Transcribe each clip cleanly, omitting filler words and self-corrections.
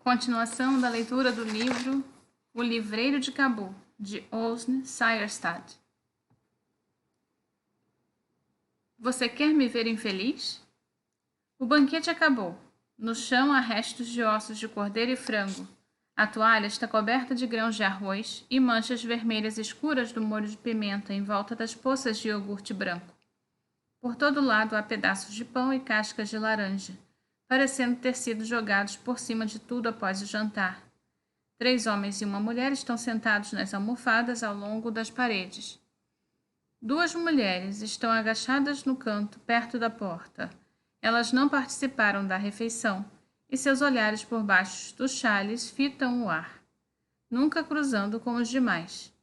Continuação da leitura do livro O Livreiro de Cabul, de Osne Seyerstad. Você quer me ver infeliz? O banquete acabou. No chão há restos de ossos de cordeiro e frango. A toalha está coberta de grãos de arroz e manchas vermelhas escuras do molho de pimenta em volta das poças de iogurte branco. Por todo lado há pedaços de pão e cascas de laranja, parecendo ter sido jogados por cima de tudo após o jantar. 3 homens e uma mulher estão sentados nas almofadas ao longo das paredes. 2 mulheres estão agachadas no canto, perto da porta. Elas não participaram da refeição, e seus olhares por baixo dos xales fitam o ar, nunca cruzando com os demais.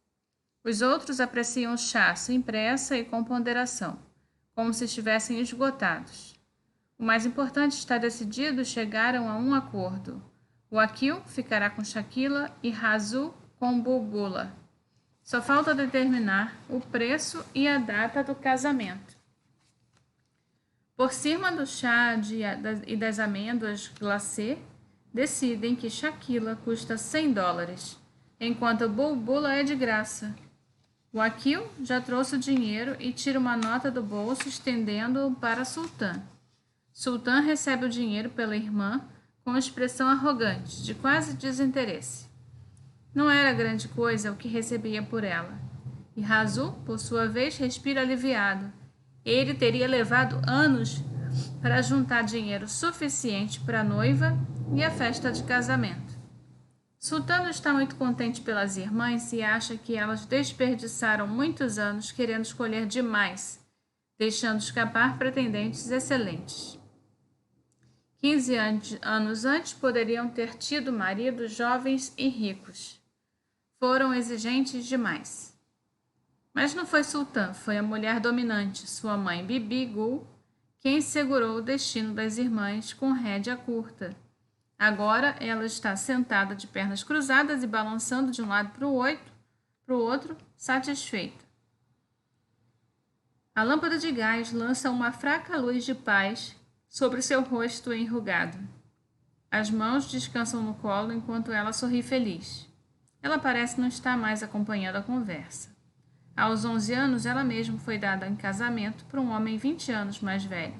Os outros apreciam o chá sem pressa e com ponderação, como se estivessem esgotados. O mais importante está decidido e chegaram a um acordo. O Akil ficará com Shakila e Razu com Bulbula. Só falta determinar o preço e a data do casamento. Por cima do chá e das amêndoas glacê, decidem que Shakila custa $100, enquanto Bulbula é de graça. O Akil já trouxe o dinheiro e tira uma nota do bolso, estendendo-o para Sultan. Sultan recebe o dinheiro pela irmã com expressão arrogante, de quase desinteresse. Não era grande coisa o que recebia por ela. E Razu, por sua vez, respira aliviado. Ele teria levado anos para juntar dinheiro suficiente para a noiva e a festa de casamento. Sultan não está muito contente pelas irmãs e acha que elas desperdiçaram muitos anos querendo escolher demais, deixando escapar pretendentes excelentes. 15 anos antes poderiam ter tido maridos jovens e ricos. Foram exigentes demais. Mas não foi Sultan, foi a mulher dominante, sua mãe Bibi Gul, quem segurou o destino das irmãs com rédea curta. Agora ela está sentada de pernas cruzadas e balançando de um lado para o outro, satisfeita. A lâmpada de gás lança uma fraca luz de paz sobre seu rosto enrugado. As mãos descansam no colo enquanto ela sorri feliz. Ela parece não estar mais acompanhando a conversa. Aos 11 anos, ela mesma foi dada em casamento por um homem 20 anos mais velho.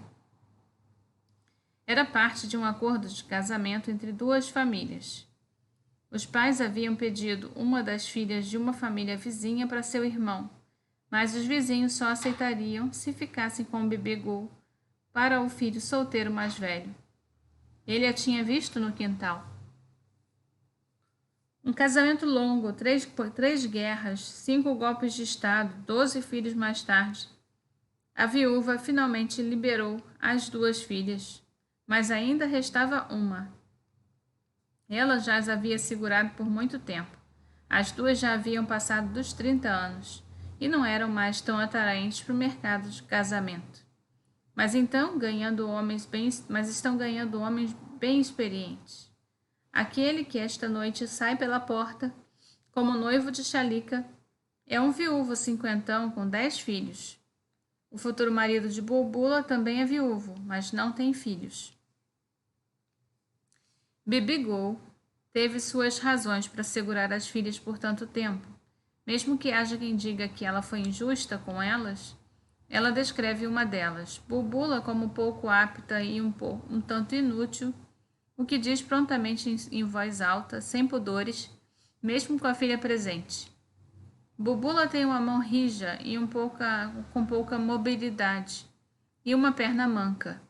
Era parte de um acordo de casamento entre 2 famílias. Os pais haviam pedido uma das filhas de uma família vizinha para seu irmão, mas os vizinhos só aceitariam se ficassem com Bibi Gul para o filho solteiro mais velho. Ele a tinha visto no quintal. Um casamento longo, 3 guerras, 5 golpes de estado, 12 filhos mais tarde. A viúva finalmente liberou as 2 filhas, mas ainda restava uma. Ela já as havia segurado por muito tempo. As 2 já haviam passado dos 30 anos e não eram mais tão atraentes para o mercado de casamento. Mas estão ganhando homens bem experientes. Aquele que esta noite sai pela porta, como noivo de Shalika, é um viúvo cinquentão com 10 filhos. O futuro marido de Bulbula também é viúvo, mas não tem filhos. Bibi Gul teve suas razões para segurar as filhas por tanto tempo. Mesmo que haja quem diga que ela foi injusta com elas, ela descreve uma delas, Bulbula, como pouco apta e um tanto inútil, o que diz prontamente em voz alta, sem pudores, mesmo com a filha presente. Bulbula tem uma mão rija e com pouca mobilidade, e uma perna manca.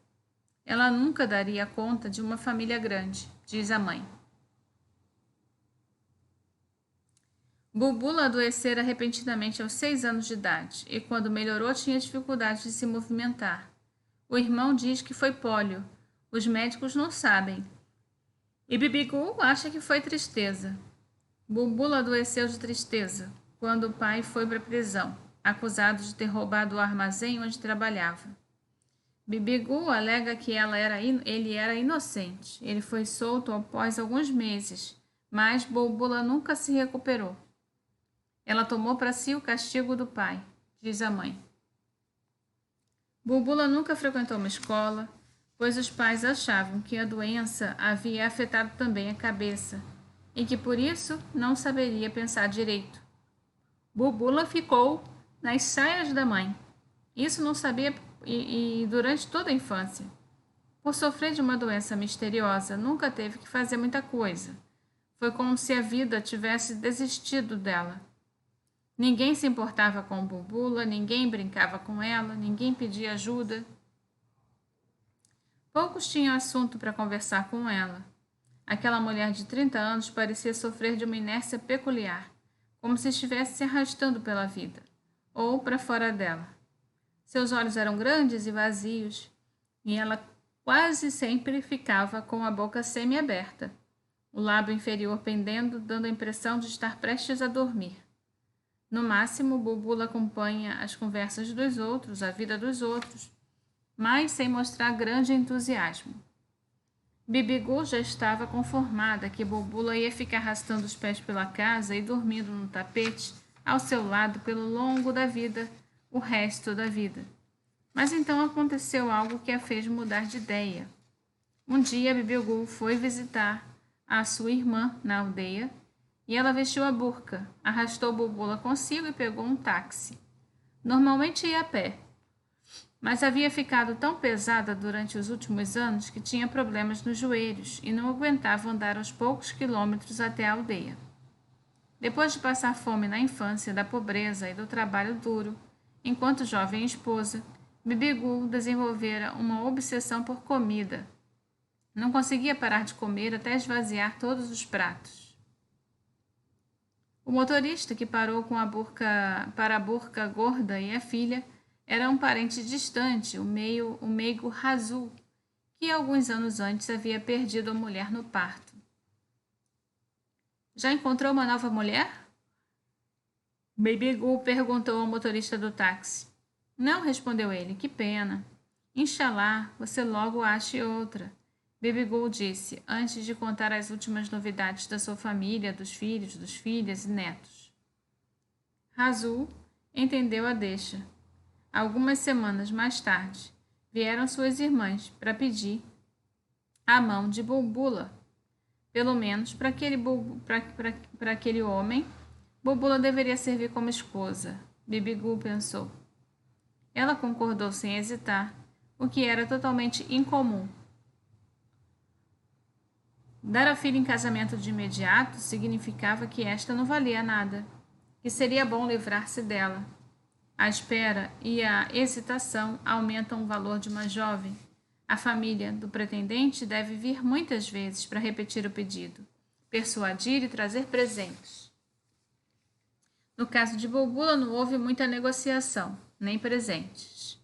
Ela nunca daria conta de uma família grande, diz a mãe. Bulbula adoecera repentinamente aos 6 anos de idade, e quando melhorou tinha dificuldade de se movimentar. O irmão diz que foi pólio. Os médicos não sabem. E Bibi Gul acha que foi tristeza. Bulbula adoeceu de tristeza quando o pai foi para a prisão, acusado de ter roubado o armazém onde trabalhava. Bibi Gul alega que ele era inocente. Ele foi solto após alguns meses, mas Bulbula nunca se recuperou. Ela tomou para si o castigo do pai, diz a mãe. Bulbula nunca frequentou uma escola, pois os pais achavam que a doença havia afetado também a cabeça e que por isso não saberia pensar direito. Bubula ficou nas saias da mãe. Isso não sabia e durante toda a infância. Por sofrer de uma doença misteriosa, nunca teve que fazer muita coisa. Foi como se a vida tivesse desistido dela. Ninguém se importava com Bubula, ninguém brincava com ela, ninguém pedia ajuda. Poucos tinham assunto para conversar com ela. Aquela mulher de 30 anos parecia sofrer de uma inércia peculiar, como se estivesse se arrastando pela vida, ou para fora dela. Seus olhos eram grandes e vazios, e ela quase sempre ficava com a boca semi-aberta, o lábio inferior pendendo, dando a impressão de estar prestes a dormir. No máximo, Bubula acompanha as conversas dos outros, a vida dos outros, mas sem mostrar grande entusiasmo. Bibigu já estava conformada que Bubula ia ficar arrastando os pés pela casa e dormindo no tapete ao seu lado pelo longo da vida, o resto da vida. Mas então aconteceu algo que a fez mudar de ideia. Um dia, Bibigu foi visitar a sua irmã na aldeia e ela vestiu a burca, arrastou Bubula consigo e pegou um táxi. Normalmente ia a pé, mas havia ficado tão pesada durante os últimos anos que tinha problemas nos joelhos e não aguentava andar os poucos quilômetros até a aldeia. Depois de passar fome na infância, da pobreza e do trabalho duro, enquanto jovem esposa, Bibigu desenvolvera uma obsessão por comida. Não conseguia parar de comer até esvaziar todos os pratos. O motorista que parou com para a burca gorda e a filha era um parente distante, o meigo Razu, que alguns anos antes havia perdido a mulher no parto. Já encontrou uma nova mulher? Bibigu perguntou ao motorista do táxi. Não, respondeu ele, que pena. Inxalá, você logo ache outra. Bibigu disse, antes de contar as últimas novidades da sua família, dos filhos, dos filhas e netos. Razu entendeu a deixa. Algumas semanas mais tarde, vieram suas irmãs para pedir a mão de Bubula. Pelo menos para aquele homem, Bubula deveria servir como esposa, Bibigu pensou. Ela concordou sem hesitar, o que era totalmente incomum. Dar a filha em casamento de imediato significava que esta não valia nada, que seria bom livrar-se dela. A espera e a hesitação aumentam o valor de uma jovem. A família do pretendente deve vir muitas vezes para repetir o pedido, persuadir e trazer presentes. No caso de Bubula, não houve muita negociação, nem presentes.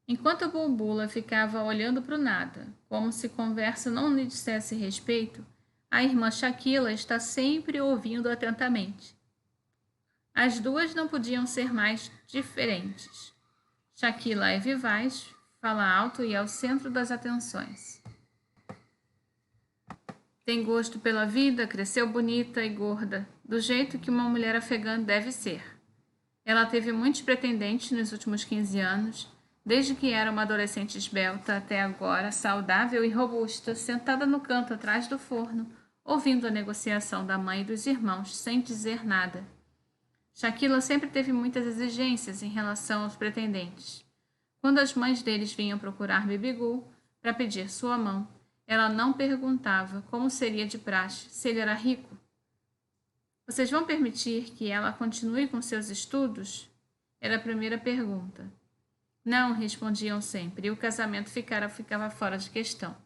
Enquanto Bubula ficava olhando para o nada, como se conversa não lhe dissesse respeito, a irmã Shaquila está sempre ouvindo atentamente. As duas não podiam ser mais diferentes. Shaquila é vivaz, fala alto e é o centro das atenções. Tem gosto pela vida, cresceu bonita e gorda, do jeito que uma mulher afegã deve ser. Ela teve muitos pretendentes nos últimos 15 anos, desde que era uma adolescente esbelta até agora, saudável e robusta, sentada no canto atrás do forno, ouvindo a negociação da mãe e dos irmãos, sem dizer nada. Shaquila sempre teve muitas exigências em relação aos pretendentes. Quando as mães deles vinham procurar Bibigu para pedir sua mão, ela não perguntava como seria de praxe se ele era rico. Vocês vão permitir que ela continue com seus estudos? Era a primeira pergunta. Não, respondiam sempre, e o casamento ficava fora de questão.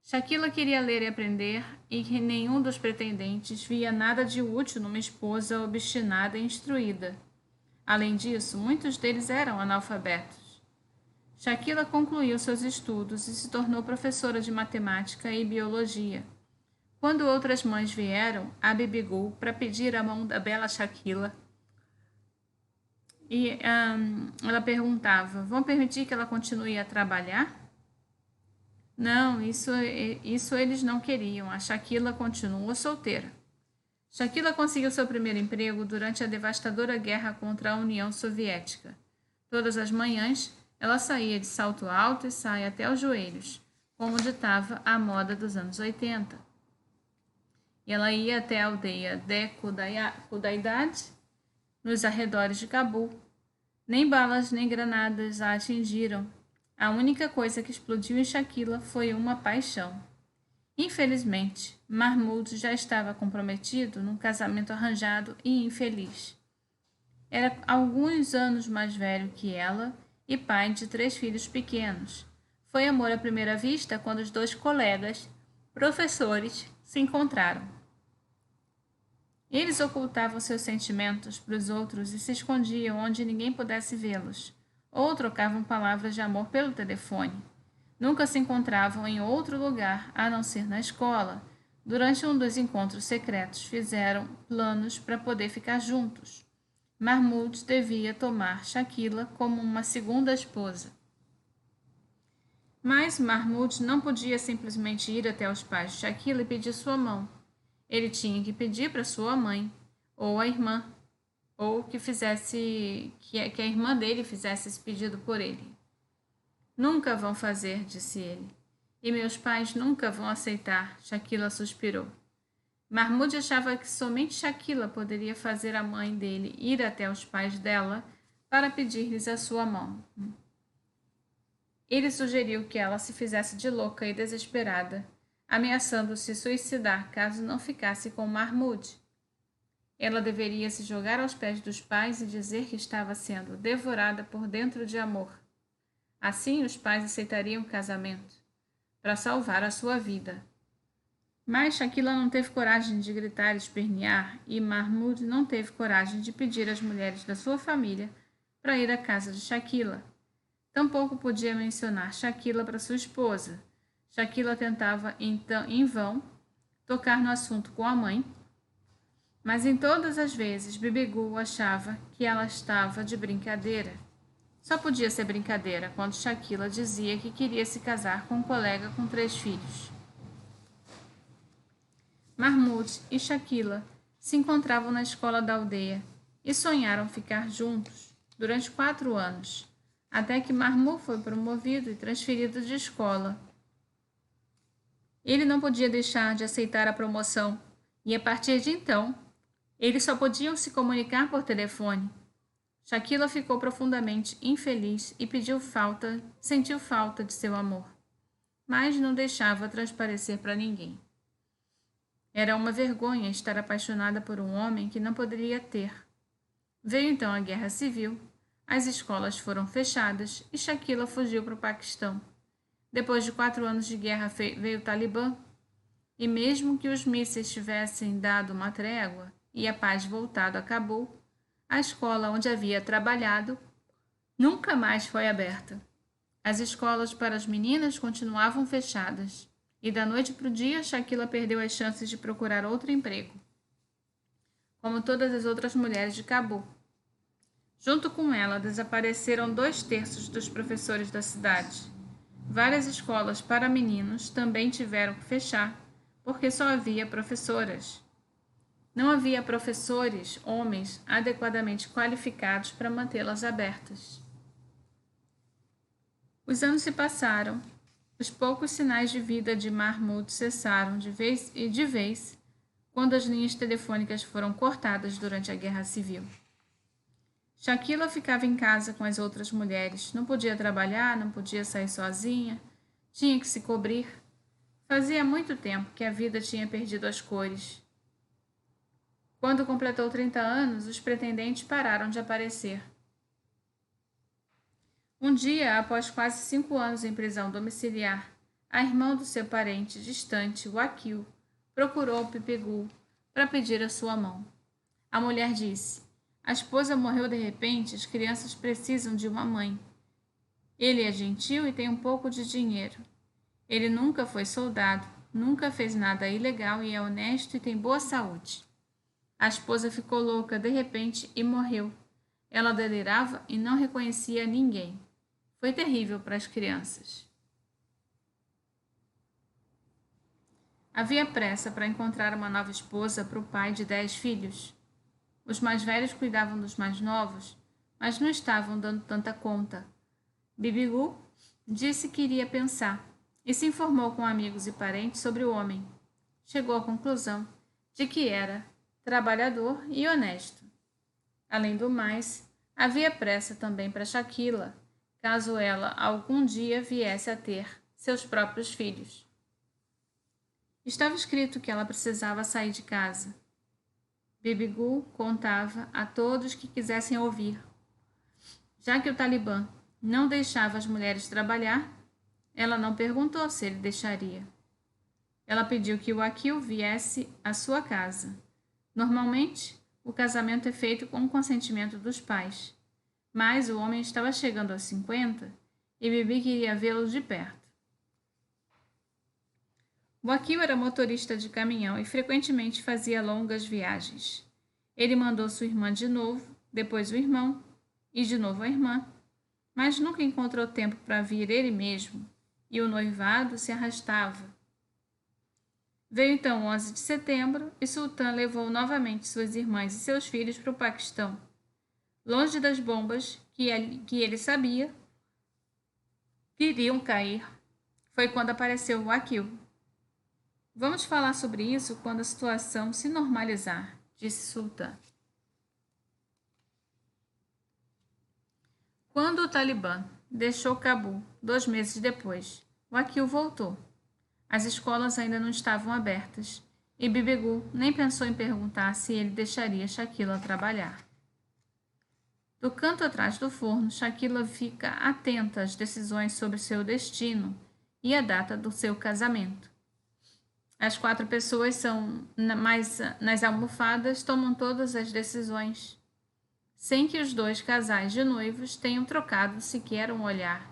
Shaquila queria ler e aprender, e que nenhum dos pretendentes via nada de útil numa esposa obstinada e instruída. Além disso, muitos deles eram analfabetos. Shaquila concluiu seus estudos e se tornou professora de matemática e biologia. Quando outras mães vieram a Bibigu para pedir a mão da bela Shaquila, e ela perguntava, vão permitir que ela continue a trabalhar? Não, isso eles não queriam. A Shaquila continuou solteira. Shaquila conseguiu seu primeiro emprego durante a devastadora guerra contra a União Soviética. Todas as manhãs, Ela saía de salto alto e saia até os joelhos, como ditava a moda dos anos 80. E ela ia até a aldeia de Kudaidad, nos arredores de Cabul. Nem balas nem granadas a atingiram. A única coisa que explodiu em Shaquila foi uma paixão. Infelizmente, Mahmoud já estava comprometido num casamento arranjado e infeliz. Era alguns anos mais velho que ela e pai de 3 filhos pequenos. Foi amor à primeira vista quando os 2 colegas, professores, se encontraram. Eles ocultavam seus sentimentos para os outros e se escondiam onde ninguém pudesse vê-los, ou trocavam palavras de amor pelo telefone. Nunca se encontravam em outro lugar a não ser na escola. Durante um dos encontros secretos, fizeram planos para poder ficar juntos. Mahmoud devia tomar Shaquila como uma segunda esposa. Mas Mahmoud não podia simplesmente ir até os pais de Shaquila e pedir sua mão. Ele tinha que pedir para sua mãe, ou a irmã, ou que a irmã dele fizesse esse pedido por ele. Nunca vão fazer, disse ele. E meus pais nunca vão aceitar, Shaquila suspirou. Mahmoud achava que somente Shaquila poderia fazer a mãe dele ir até os pais dela para pedir-lhes a sua mão. Ele sugeriu que ela se fizesse de louca e desesperada, ameaçando se suicidar caso não ficasse com Mahmoud. Ela deveria se jogar aos pés dos pais e dizer que estava sendo devorada por dentro de amor. Assim, os pais aceitariam o casamento, para salvar a sua vida. Mas Shaquila não teve coragem de gritar e espernear, e Mahmoud não teve coragem de pedir às mulheres da sua família para ir à casa de Shaquila. Tampouco podia mencionar Shaquila para sua esposa. Shaquila tentava, então, em vão, tocar no assunto com a mãe, mas em todas as vezes Bibigul achava que ela estava de brincadeira. Só podia ser brincadeira quando Shaquila dizia que queria se casar com um colega com 3 filhos. Mahmoud e Shaquila se encontravam na escola da aldeia e sonharam ficar juntos durante 4 anos, até que Mahmoud foi promovido e transferido de escola. Ele não podia deixar de aceitar a promoção e, a partir de então, eles só podiam se comunicar por telefone. Shaquila ficou profundamente infeliz e sentiu falta de seu amor, mas não deixava transparecer para ninguém. Era uma vergonha estar apaixonada por um homem que não poderia ter. Veio então a Guerra Civil, as escolas foram fechadas e Shaquila fugiu para o Paquistão. Depois de 4 anos de guerra veio o Talibã, e mesmo que os mísseis tivessem dado uma trégua e a paz voltado a Cabul, a escola onde havia trabalhado nunca mais foi aberta. As escolas para as meninas continuavam fechadas, e da noite para o dia Shaquila perdeu as chances de procurar outro emprego, como todas as outras mulheres de Cabul. Junto com ela desapareceram 2/3 dos professores da cidade. Várias escolas para meninos também tiveram que fechar, porque só havia professoras. Não havia professores, homens, adequadamente qualificados para mantê-las abertas. Os anos se passaram. Os poucos sinais de vida de Mahmoud cessaram de vez quando as linhas telefônicas foram cortadas durante a Guerra Civil. Shaquila ficava em casa com as outras mulheres. Não podia trabalhar, não podia sair sozinha, tinha que se cobrir. Fazia muito tempo que a vida tinha perdido as cores. Quando completou 30 anos, os pretendentes pararam de aparecer. Um dia, após quase 5 anos em prisão domiciliar, a irmã do seu parente distante, Wakil, procurou Bibigul para pedir a sua mão. A mulher disse: "A esposa morreu de repente, as crianças precisam de uma mãe. Ele é gentil e tem um pouco de dinheiro. Ele nunca foi soldado, nunca fez nada ilegal e é honesto e tem boa saúde." A esposa ficou louca de repente e morreu. Ela delirava e não reconhecia ninguém. Foi terrível para as crianças. Havia pressa para encontrar uma nova esposa para o pai de 10 filhos. Os mais velhos cuidavam dos mais novos, mas não estavam dando tanta conta. Bibigu disse que iria pensar e se informou com amigos e parentes sobre o homem. Chegou à conclusão de que era trabalhador e honesto. Além do mais, havia pressa também para Shaquila, caso ela algum dia viesse a ter seus próprios filhos. Estava escrito que ela precisava sair de casa. Bibigu contava a todos que quisessem ouvir. Já que o Talibã não deixava as mulheres trabalhar, ela não perguntou se ele deixaria. Ela pediu que o Wakil viesse à sua casa. Normalmente, o casamento é feito com o consentimento dos pais, mas o homem estava chegando aos 50 e Bibi queria vê-lo de perto. O Wakil era motorista de caminhão e frequentemente fazia longas viagens. Ele mandou sua irmã de novo, depois o irmão e de novo a irmã, mas nunca encontrou tempo para vir ele mesmo, e o noivado se arrastava. Veio então 11 de setembro e Sultan levou novamente suas irmãs e seus filhos para o Paquistão. Longe das bombas que ele sabia que iriam cair, foi quando apareceu o Wakil. Vamos falar sobre isso quando a situação se normalizar, disse Sultan. Quando o Talibã deixou Cabul 2 meses depois, Wakil voltou. As escolas ainda não estavam abertas e Bibigu nem pensou em perguntar se ele deixaria Shaquila trabalhar. Do canto atrás do forno, Shaquila fica atenta às decisões sobre seu destino e a data do seu casamento. As 4 pessoas nas almofadas tomam todas as decisões, sem que os 2 casais de noivos tenham trocado sequer um olhar.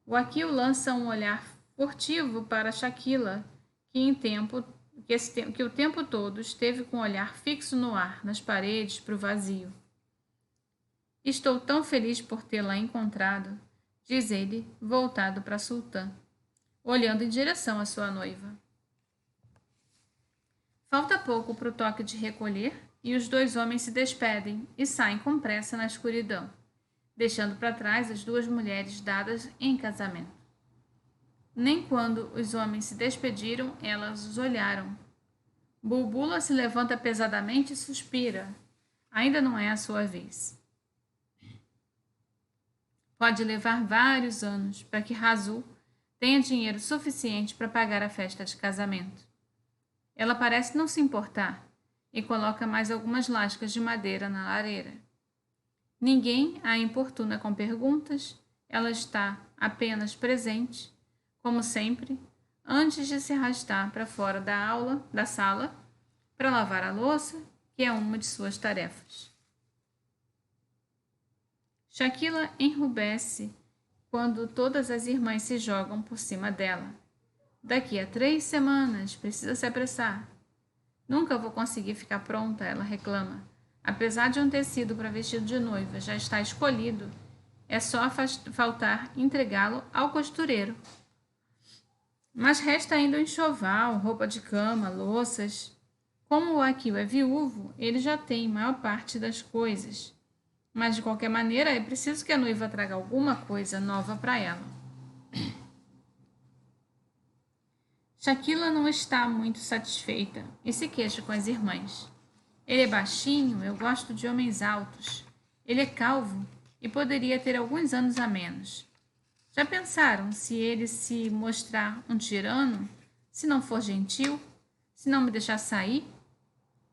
O Wakil lança um olhar furtivo para Shaquila, que o tempo todo esteve com o olhar fixo no ar, nas paredes, para o vazio. Estou tão feliz por tê-la encontrado, diz ele, voltado para Sultan, olhando em direção à sua noiva. Falta pouco para o toque de recolher e os 2 homens se despedem e saem com pressa na escuridão, deixando para trás as 2 mulheres dadas em casamento. Nem quando os homens se despediram, elas os olharam. Bulbula se levanta pesadamente e suspira. Ainda não é a sua vez. Pode levar vários anos para que Rasul tenha dinheiro suficiente para pagar a festa de casamento. Ela parece não se importar e coloca mais algumas lascas de madeira na lareira. Ninguém a importuna com perguntas, ela está apenas presente, como sempre, antes de se arrastar para fora da sala, para lavar a louça, que é uma de suas tarefas. Shaquila enrubesce quando todas as irmãs se jogam por cima dela. Daqui a 3 semanas, precisa se apressar. Nunca vou conseguir ficar pronta, ela reclama. Apesar de um tecido para vestido de noiva já estar escolhido, é só faltar entregá-lo ao costureiro. Mas resta ainda o enxoval, roupa de cama, louças. Como o Wakil é viúvo, ele já tem maior parte das coisas. Mas, de qualquer maneira, é preciso que a noiva traga alguma coisa nova para ela. Shaquila não está muito satisfeita e se queixa com as irmãs. Ele é baixinho, eu gosto de homens altos. Ele é calvo e poderia ter alguns anos a menos. Já pensaram se ele se mostrar um tirano, se não for gentil, se não me deixar sair?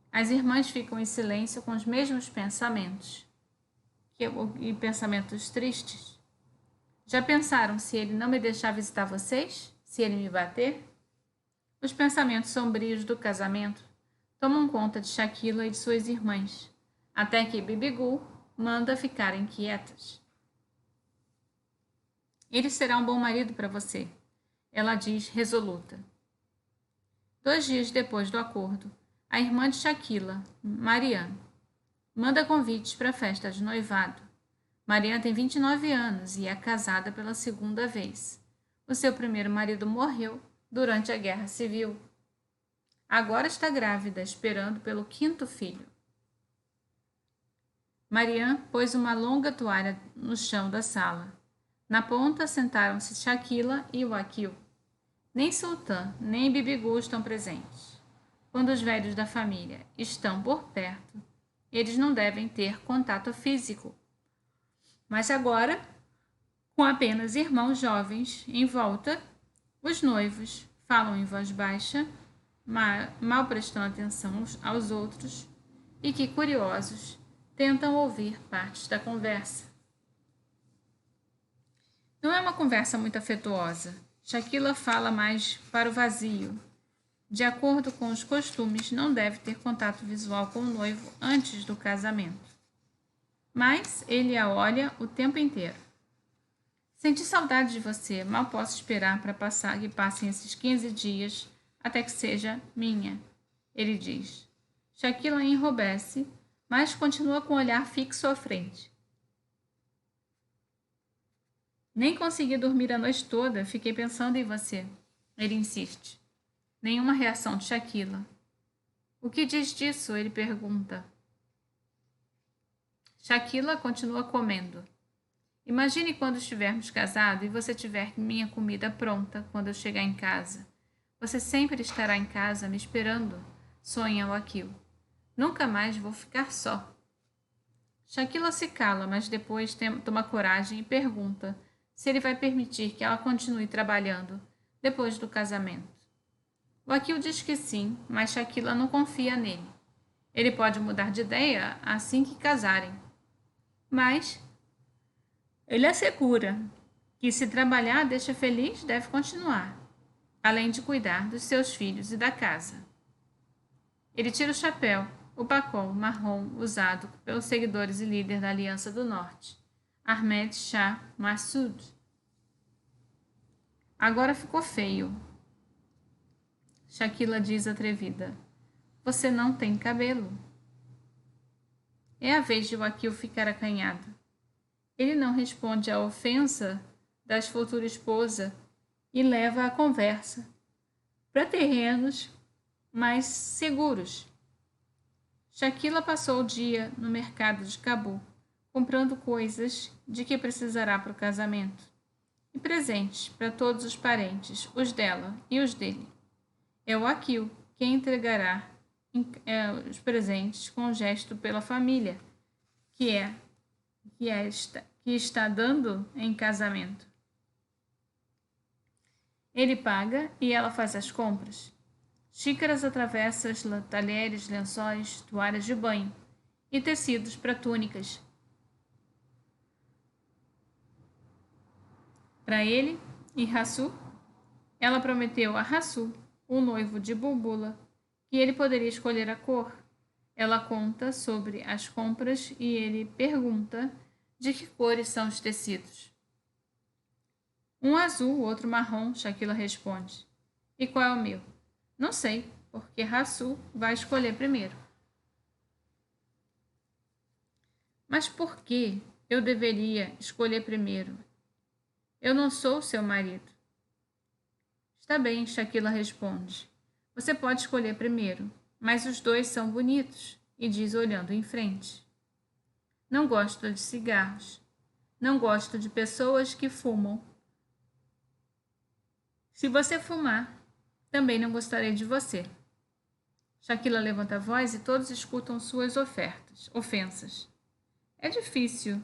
As irmãs ficam em silêncio com os mesmos pensamentos. E pensamentos tristes. Já pensaram se ele não me deixar visitar vocês? Se ele me bater? Os pensamentos sombrios do casamento tomam conta de Shaquila e de suas irmãs, até que Bibigu manda ficarem quietas. Ele será um bom marido para você, ela diz resoluta. 2 dias depois do acordo, a irmã de Shaquila, Marianne, manda convites para a festa de noivado. Marianne tem 29 anos e é casada pela 2ª vez. O seu primeiro marido morreu durante a Guerra Civil. Agora está grávida, esperando pelo 5º filho. Mariam pôs uma longa toalha no chão da sala. Na ponta sentaram-se Shaquila e Wakil. Nem Sultan, nem Bibigu estão presentes. Quando os velhos da família estão por perto, eles não devem ter contato físico. Mas agora, com apenas irmãos jovens em volta, os noivos falam em voz baixa, mal prestando atenção aos outros, e que, curiosos, tentam ouvir partes da conversa. Não é uma conversa muito afetuosa. Shaquila fala mais para o vazio. De acordo com os costumes, não deve ter contato visual com o noivo antes do casamento. Mas ele a olha o tempo inteiro. Senti saudade de você, mal posso esperar para que passem esses 15 dias até que seja minha, ele diz. Shaquila enrubesce, mas continua com o olhar fixo à frente. Nem consegui dormir a noite toda, fiquei pensando em você, ele insiste. Nenhuma reação de Shaquila. O que diz disso? Ele pergunta. Shaquila continua comendo. Imagine quando estivermos casados e você tiver minha comida pronta quando eu chegar em casa. Você sempre estará em casa me esperando, sonha Wakil. Nunca mais vou ficar só. Shaquila se cala, mas depois toma coragem e pergunta se ele vai permitir que ela continue trabalhando depois do casamento. Wakil diz que sim, mas Shaquila não confia nele. Ele pode mudar de ideia assim que casarem. Mas ele assegura que se trabalhar a deixa feliz, deve continuar, além de cuidar dos seus filhos e da casa. Ele tira o chapéu, o pacol marrom usado pelos seguidores e líder da Aliança do Norte, Ahmed Shah Massoud. Agora ficou feio. Shaquila diz atrevida. Você não tem cabelo. É a vez de Wakil ficar acanhado. Ele não responde à ofensa da futura esposa e leva a conversa para terrenos mais seguros. Shaquila passou o dia no mercado de Cabu, comprando coisas de que precisará para o casamento e presentes para todos os parentes, os dela e os dele. É o Wakil quem entregará os presentes com gesto pela família, que está dando em casamento. Ele paga e ela faz as compras. Xícaras, travessas, talheres, lençóis, toalhas de banho e tecidos para túnicas. Para ele e Hassu, ela prometeu a Hassu, o noivo de Bulbula, que ele poderia escolher a cor. Ela conta sobre as compras e ele pergunta de que cores são os tecidos. Um azul, outro marrom, Shaquila responde. E qual é o meu? Não sei, porque Hassu vai escolher primeiro. Mas por que eu deveria escolher primeiro? Eu não sou seu marido. Está bem, Shaquila responde. Você pode escolher primeiro, mas os dois são bonitos, e diz olhando em frente. Não gosto de cigarros. Não gosto de pessoas que fumam. Se você fumar, também não gostarei de você. Shaquila levanta a voz e todos escutam suas ofensas. É difícil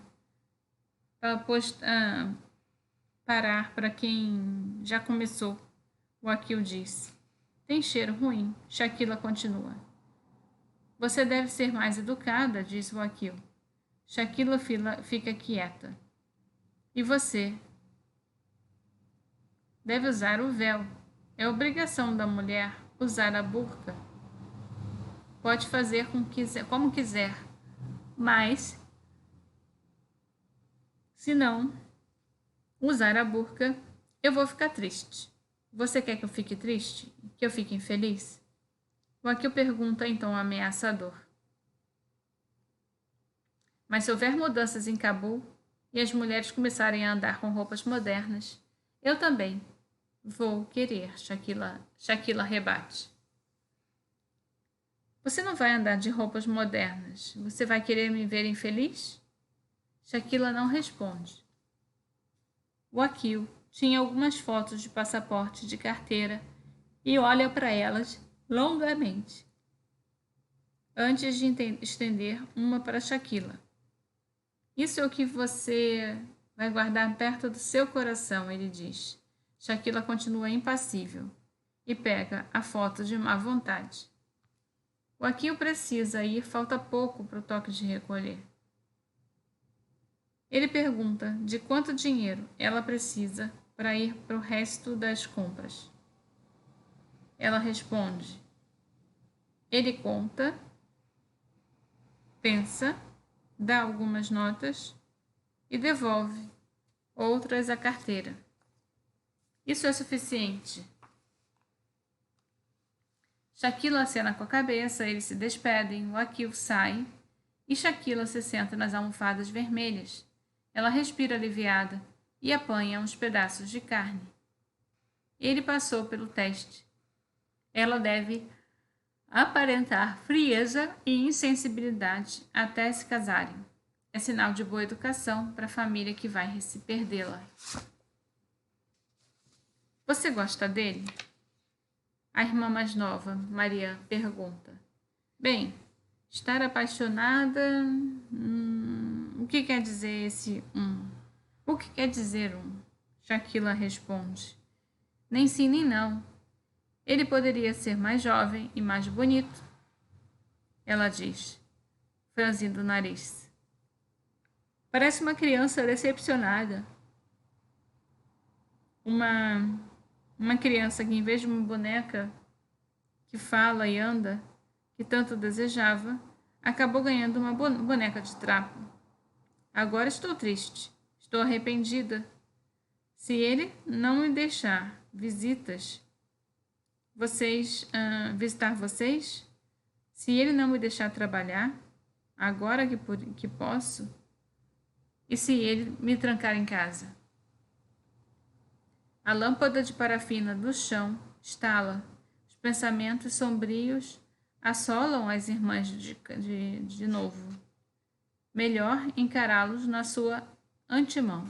parar para quem já começou, Wakil disse. Tem cheiro ruim, Shaquila continua. Você deve ser mais educada, diz Wakil. Shaquila fica quieta. E você? Deve usar o véu. É obrigação da mulher usar a burca. Pode fazer como quiser, mas se não usar a burca, eu vou ficar triste. Você quer que eu fique triste? Que eu fique infeliz? Wakil pergunta em tom ameaçador. Mas se houver mudanças em Cabul e as mulheres começarem a andar com roupas modernas, eu também vou querer, Shaquila rebate. Você não vai andar de roupas modernas. Você vai querer me ver infeliz? Shaquila não responde. O Akil tinha algumas fotos de passaporte de carteira e olha para elas longamente, antes de estender uma para Shaquila. Isso é o que você vai guardar perto do seu coração, ele diz. Shaquila continua impassível e pega a foto de má vontade. O Akil precisa ir, falta pouco para o toque de recolher. Ele pergunta de quanto dinheiro ela precisa para ir para o resto das compras. Ela responde. Ele conta, pensa, dá algumas notas e devolve outras à carteira. Isso é suficiente. Shaquila acena com a cabeça, eles se despedem, o Akil sai e Shaquila se senta nas almofadas vermelhas. Ela respira aliviada e apanha uns pedaços de carne. Ele passou pelo teste. Ela deve aparentar frieza e insensibilidade até se casarem. É sinal de boa educação para a família que vai se perdê-la. Você gosta dele? A irmã mais nova, Maria, pergunta. Bem, estar apaixonada... o que quer dizer esse O que quer dizer Shaquila responde. Nem sim, nem não. Ele poderia ser mais jovem e mais bonito. Ela diz, franzindo o nariz. Parece uma criança decepcionada. Uma criança que, em vez de uma boneca que fala e anda, que tanto desejava, acabou ganhando uma boneca de trapo. Agora estou triste, estou arrependida. Se ele não me deixar visitar vocês, se ele não me deixar trabalhar, agora que posso, e se ele me trancar em casa? A lâmpada de parafina do chão estala. Os pensamentos sombrios assolam as irmãs de novo. Melhor encará-los na sua antemão.